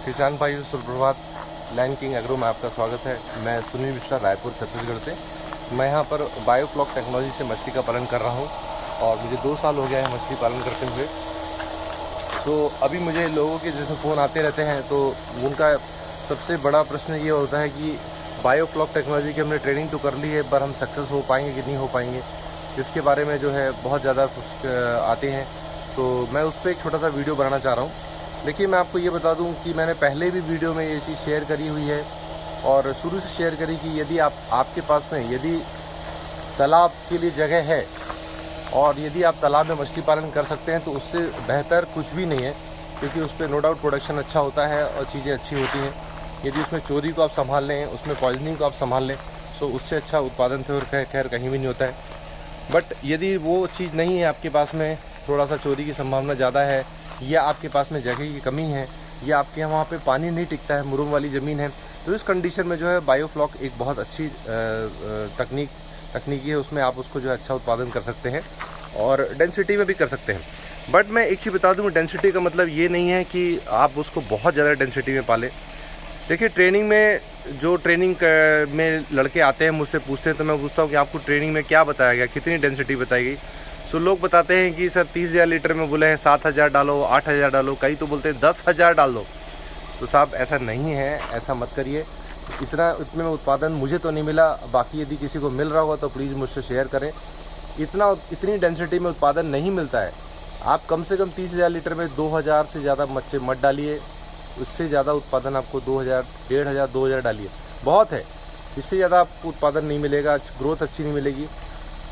किसान भाइयों सुप्रभात। लैंड किंग एग्रो में आपका स्वागत है। मैं सुनील मिश्रा, रायपुर छत्तीसगढ़ से। मैं यहाँ पर बायोफ्लॉक टेक्नोलॉजी से मछली का पालन कर रहा हूँ और मुझे 2 साल हो गया है मछली पालन करते हुए। तो अभी मुझे लोगों के जैसे फ़ोन आते रहते हैं तो उनका सबसे बड़ा प्रश्न ये होता है कि बायोफ्लॉक टेक्नोलॉजी की हमने ट्रेनिंग तो कर ली है, पर हम सक्सेस हो पाएंगे कि नहीं हो पाएंगे, इसके बारे में जो है बहुत ज़्यादा आते हैं। तो मैं उस पर एक छोटा सा वीडियो बनाना चाह रहा हूँ। देखिए, मैं आपको ये बता दूं कि मैंने पहले भी वीडियो में ये चीज़ शेयर करी हुई है और शुरू से शेयर करी कि यदि आपके पास में यदि तालाब के लिए जगह है और यदि आप तालाब में मछली पालन कर सकते हैं तो उससे बेहतर कुछ भी नहीं है, क्योंकि उस पर नो डाउट प्रोडक्शन अच्छा होता है और चीज़ें अच्छी होती हैं। यदि उसमें चोरी को आप संभाल लें, उसमें पॉइजनिंग को आप संभाल लें, तो उससे अच्छा उत्पादन तो खैर कहीं भी नहीं होता है। बट यदि वो चीज़ नहीं है आपके पास में, थोड़ा सा चोरी की संभावना ज़्यादा है, या आपके पास में जगह की कमी है, या आपके यहाँ वहाँ पे पानी नहीं टिकता है, मुरुम वाली ज़मीन है, तो इस कंडीशन में जो है बायोफ्लॉक एक बहुत अच्छी तकनीकी है। उसमें आप उसको जो है अच्छा उत्पादन कर सकते हैं और डेंसिटी में भी कर सकते हैं। बट मैं एक चीज़ बता दूँ, डेंसिटी का मतलब ये नहीं है कि आप उसको बहुत ज़्यादा डेंसिटी में पालें। देखिए, ट्रेनिंग में जो ट्रेनिंग में लड़के आते हैं मुझसे पूछते हैं, तो मैं पूछता हूँ कि आपको ट्रेनिंग में क्या बताया गया, कितनी डेंसिटी बताई गई। सो लोग बताते हैं कि सर 30,000 लीटर में बोले हैं 7,000 डालो, 8,000 डालो, कई तो बोलते हैं 10,000 डाल दो। तो साहब ऐसा नहीं है, ऐसा मत करिए। इतने में उत्पादन मुझे तो नहीं मिला, बाकी यदि किसी को मिल रहा होगा तो प्लीज़ मुझसे शेयर करें। इतनी डेंसिटी में उत्पादन नहीं मिलता है। आप कम से कम 30,000 लीटर में 2,000 से ज़्यादा मच्छी मत डालिए। उससे ज़्यादा उत्पादन आपको 2,000, 1,500, 2,000 डालिए, बहुत है। इससे ज़्यादा आपको उत्पादन नहीं मिलेगा, ग्रोथ अच्छी नहीं मिलेगी।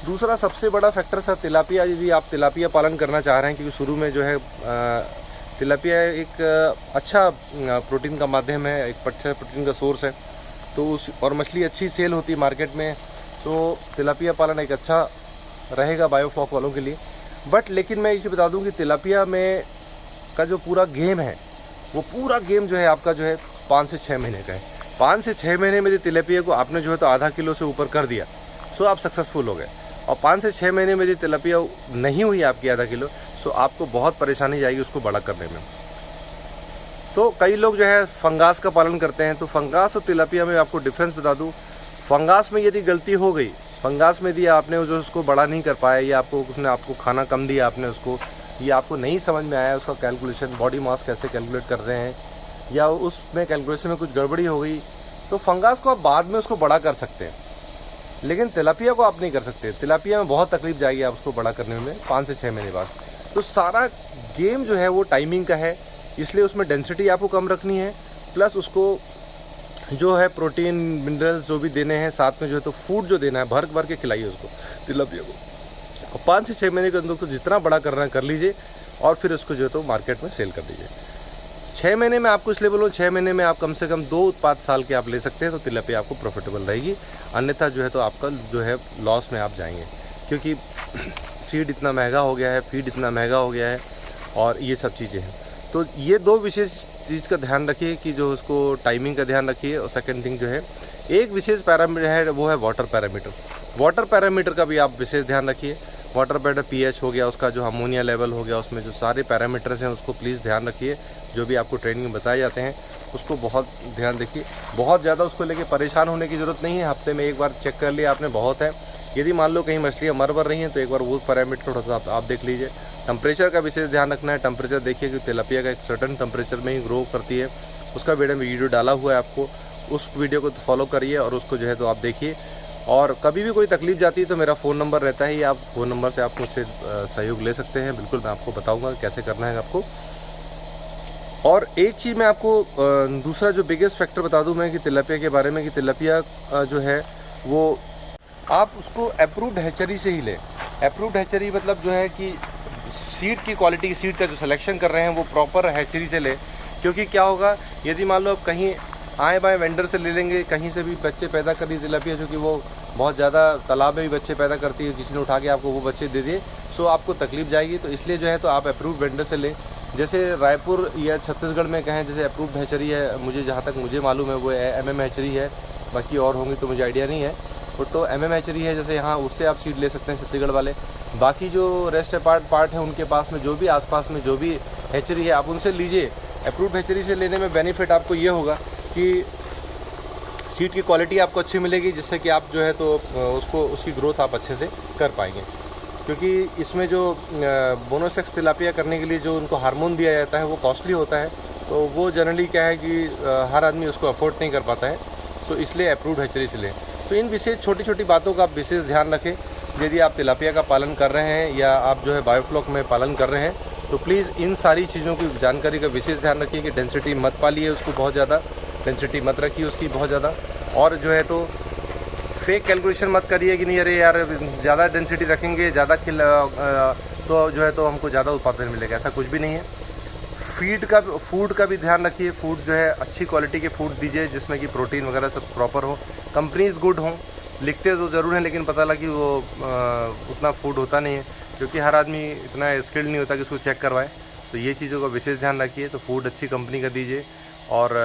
दूसरा सबसे बड़ा फैक्टर सर तिलापिया। यदि आप तिलापिया पालन करना चाह रहे हैं, क्योंकि शुरू में जो है तिलापिया एक अच्छा प्रोटीन का माध्यम है, एक अच्छा प्रोटीन का सोर्स है, तो और मछली अच्छी सेल होती है मार्केट में, तो तिलापिया पालन एक अच्छा रहेगा बायोफ्लॉक वालों के लिए। बट लेकिन मैं इसे बता दूं कि तिलापिया में का जो पूरा गेम है, वो पूरा गेम जो है आपका जो है 5 से 6 महीने का है। 5 से 6 महीने में यदि तिलापिया को आपने जो है तो आधा किलो से ऊपर कर दिया, सो आप सक्सेसफुल हो गए। और 5 से 6 महीने में यदि तिलापिया नहीं हुई आपकी आधा किलो, सो आपको बहुत परेशानी जाएगी उसको बड़ा करने में। तो कई लोग जो है फंगास का पालन करते हैं, तो फंगास और तिलापिया में आपको डिफरेंस बता दूं। फंगास में यदि गलती हो गई, फंगास में यदि आपने जो उसको बड़ा नहीं कर पाया, या उसने आपको खाना कम दिया आपने उसको, या आपको नहीं समझ में आया उसका कैलकुलेशन, बॉडी मास कैसे कैलकुलेट कर रहे हैं, या उसमें कैलकुलेशन में कुछ गड़बड़ी हो गई, तो फंगास को आप बाद में उसको बड़ा कर सकते हैं, लेकिन तिलापिया को आप नहीं कर सकते। तिलापिया में बहुत तकलीफ जाएगी आप उसको बड़ा करने में 5 से 6 महीने बाद। तो सारा गेम जो है वो टाइमिंग का है, इसलिए उसमें डेंसिटी आपको कम रखनी है, प्लस उसको जो है प्रोटीन मिनरल्स जो भी देने हैं, साथ में जो है तो फूड जो देना है भर भर के खिलाइए उसको, तिलापिया को। और 5 से 6 महीने के अंदर उसको जितना बड़ा करना है कर लीजिए, और फिर उसको जो है तो मार्केट में सेल कर दीजिए। 6 महीने में आपको इसलिए बोलो, 6 महीने में आप कम से कम 2 उत्पाद साल के आप ले सकते हैं, तो तिलापिया आपको प्रॉफिटेबल रहेगी। अन्यथा जो है तो आपका जो है लॉस में आप जाएंगे, क्योंकि सीड इतना महंगा हो गया है, फीड इतना महंगा हो गया है, और ये सब चीज़ें हैं। तो ये 2 विशेष चीज़ का ध्यान रखिए कि जो उसको टाइमिंग का ध्यान रखिए। और सेकेंड थिंग जो है, एक विशेष पैरामीटर है, वो है वाटर पैरामीटर। वाटर पैरामीटर का भी आप विशेष ध्यान रखिए। वाटर पैरामीटर पीएच हो गया, उसका जो अमोनिया लेवल हो गया, उसमें जो सारे पैरामीटर्स हैं उसको प्लीज़ ध्यान रखिए। जो भी आपको ट्रेनिंग में बताए जाते हैं उसको बहुत ध्यान रखिए। बहुत ज़्यादा उसको लेके परेशान होने की ज़रूरत नहीं है। हफ्ते में एक बार चेक कर लिया आपने, बहुत है। यदि मान लो कहीं मछलियाँ मर रही हैं, तो एक बार वो पैरामीटर थोड़ा सा आप देख लीजिए। टेम्परेचर का विशेष ध्यान रखना है। टेम्परेचर देखिए कि तिलापिया का एक सर्टन टेम्परेचर में ही ग्रो करती है, उसका वीडियो डाला हुआ है आपको, उस वीडियो को फॉलो करिए और उसको जो है तो आप देखिए। और कभी भी कोई तकलीफ जाती है तो मेरा फ़ोन नंबर रहता है, आप फ़ोन नंबर से आप मुझसे सहयोग ले सकते हैं। बिल्कुल मैं आपको बताऊंगा कैसे करना है आपको। और एक चीज़ मैं आपको दूसरा जो बिगेस्ट फैक्टर बता दूं मैं कि तिलापिया के बारे में, कि तिलापिया जो है वो आप उसको अप्रूव्ड हैचरी से ही लें। अप्रूव्ड हैचरी मतलब जो है कि सीड की क्वालिटी, की सीड का जो सिलेक्शन कर रहे हैं वो प्रॉपर हैचरी से लें। क्योंकि क्या होगा, यदि मान लो आप कहीं आए बाएँ वेंडर से ले लेंगे, कहीं से भी बच्चे पैदा कर दी तिलापिया, जो कि वो बहुत ज़्यादा तालाब में भी बच्चे पैदा करती है, किसी ने उठा के आपको वो बच्चे दे दिए, सो आपको तकलीफ जाएगी। तो इसलिए जो है तो आप अप्रूव्ड वेंडर से लें। जैसे रायपुर या छत्तीसगढ़ में कहें, जैसे अप्रूव्ड हैचरी है, मुझे जहाँ तक मुझे मालूम है वो MM हैचरी है, बाकी और होंगी तो मुझे आइडिया नहीं है। तो MM हैचरी है जैसे यहाँ, उससे आप सीड ले सकते हैं छत्तीसगढ़ वाले। बाकी जो रेस्ट पार्ट है उनके पास में जो भी आसपास में जो भी हैचरी है आप उनसे लीजिए, अप्रूव्ड हैचरी से लेने में बेनिफिट आपको ये होगा कि सीड की क्वालिटी आपको अच्छी मिलेगी, जिससे कि आप जो है तो उसकी ग्रोथ आप अच्छे से कर पाएंगे। क्योंकि इसमें जो बोनोसेक्स तिलापिया करने के लिए जो उनको हार्मोन दिया जाता है वो कॉस्टली होता है, तो वो जनरली क्या है कि हर आदमी उसको अफोर्ड नहीं कर पाता है। सो इसलिए अप्रूव्ड हैचरी से लें। तो इन विशेष छोटी छोटी बातों का आप विशेष ध्यान रखें। यदि आप तिलापिया का पालन कर रहे हैं या आप जो है बायोफ्लॉक में पालन कर रहे हैं, तो प्लीज़ इन सारी चीज़ों की जानकारी का विशेष ध्यान रखिए कि डेंसिटी मत पालिए उसको बहुत ज़्यादा, डेंसिटी मत रखिए उसकी बहुत ज़्यादा, और जो है तो फेक कैलकुलेशन मत करिए कि नहीं अरे यार ज़्यादा डेंसिटी रखेंगे, ज़्यादा तो जो है तो हमको ज़्यादा उत्पादन मिलेगा, ऐसा कुछ भी नहीं है। फूड का भी ध्यान रखिए। फूड जो है अच्छी क्वालिटी के फूड दीजिए, जिसमें कि प्रोटीन वगैरह सब प्रॉपर हो, कंपनीज गुड हों। लिखते तो ज़रूर हैं लेकिन पता लगा कि वो उतना फूड होता नहीं है, क्योंकि हर आदमी इतना स्किल्ड नहीं होता कि उसको चेक करवाए। तो ये चीज़ों का विशेष ध्यान रखिए। तो फूड अच्छी कंपनी का दीजिए, और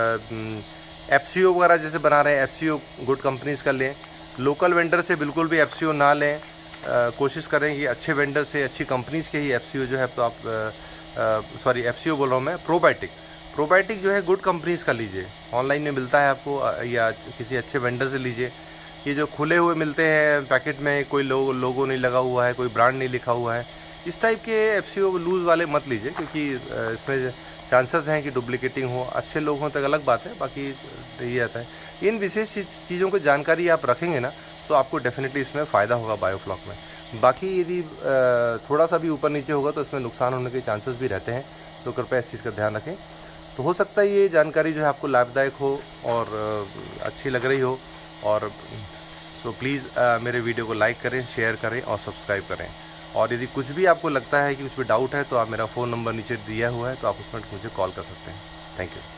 एफसीओ वगैरह जैसे बना रहे हैं, एफसीओ गुड कंपनीज़ का लें। लोकल वेंडर से बिल्कुल भी एफसीओ ना लें। कोशिश करें कि अच्छे वेंडर से, अच्छी कंपनीज़ के ही एफसीओ जो है तो आप एफसीओ बोल रहा हूँ मैं, प्रोबायोटिक जो है गुड कंपनीज़ का लीजिए। ऑनलाइन में मिलता है आपको, या किसी अच्छे वेंडर से लीजिए। ये जो खुले हुए मिलते हैं पैकेट में, कोई लोगो नहीं लगा हुआ है, कोई ब्रांड नहीं लिखा हुआ है, इस टाइप के एफसीओ लूज़ वाले मत लीजिए, क्योंकि इसमें चांसेस हैं कि डुप्लीकेटिंग हो। अच्छे लोग हों तक अलग बात है, बाकी यही आता है। इन विशेष चीज़ों को जानकारी आप रखेंगे ना, तो आपको डेफिनेटली इसमें फ़ायदा होगा बायोफ्लॉक में। बाकी यदि थोड़ा सा भी ऊपर नीचे होगा तो इसमें नुकसान होने के चांसेस भी रहते हैं। सो कृपया इस चीज़ का ध्यान रखें। तो हो सकता है ये जानकारी जो है आपको लाभदायक हो और अच्छी लग रही हो, और सो प्लीज़ मेरे वीडियो को लाइक करें, शेयर करें और सब्सक्राइब करें। और यदि कुछ भी आपको लगता है कि कुछ भी डाउट है, तो आप मेरा फ़ोन नंबर नीचे दिया हुआ है, तो आप उसमें मुझे कॉल कर सकते हैं। Thank you.